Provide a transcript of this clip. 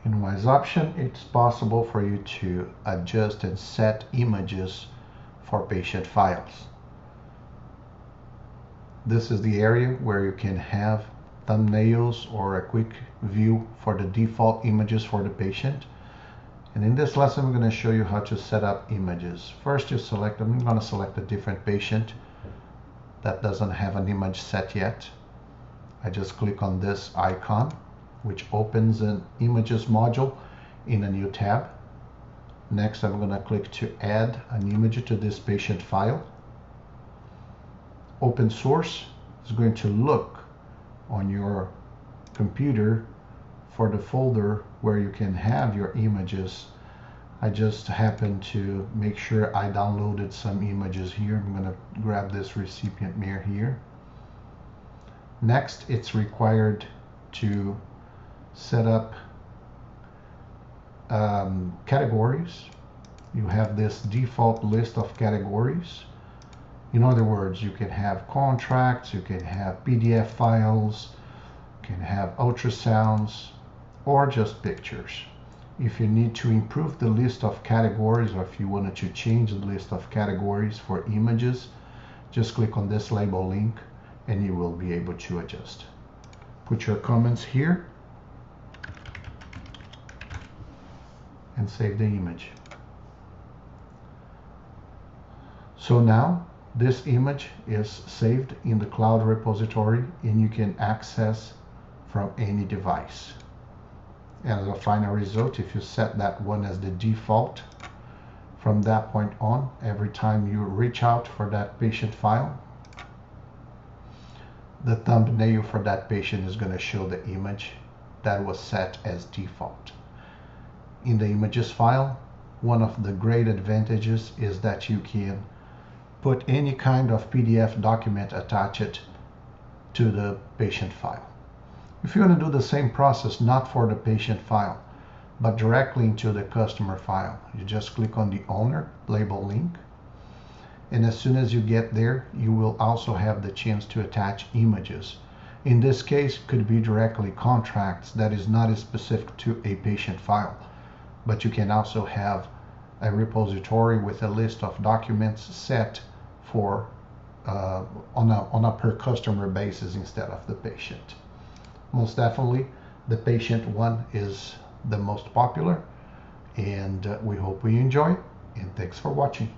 In Wise Option, it's possible for you to adjust and set images for patient files. This is the area where you can have thumbnails or a quick view for the default images for the patient. And in this lesson, I'm going to show you how to set up images. First, I'm going to select a different patient that doesn't have an image set yet. I just click on this icon, which opens an images module in a new tab. Next, I'm going to click to add an image to this patient file. Open source is going to look on your computer for the folder where you can have your images. I just happen to make sure I downloaded some images here. I'm going to grab this recipient mirror here. Next, it's required to set up categories. You have this default list of categories. In other words, you can have contracts, you can have PDF files, you can have ultrasounds, or just pictures. If you need to improve the list of categories, or if you wanted to change the list of categories for images, just click on this label link and you will be able to adjust. Put your comments here and save the image. So now this image is saved in the cloud repository and you can access from any device. And as a final result, if you set that one as the default, from that point on, every time you reach out for that patient file, the thumbnail for that patient is going to show the image that was set as default. In the images file, one of the great advantages is that you can put any kind of PDF document attached to the patient file. If you want to do the same process, not for the patient file, but directly into the customer file, you just click on the owner label link. And as soon as you get there, you will also have the chance to attach images. In this case, it could be directly contracts that is not specific to a patient file, but you can also have a repository with a list of documents set for on a per customer basis instead of the patient. Most definitely, the patient one is the most popular, and we hope you enjoy, and thanks for watching.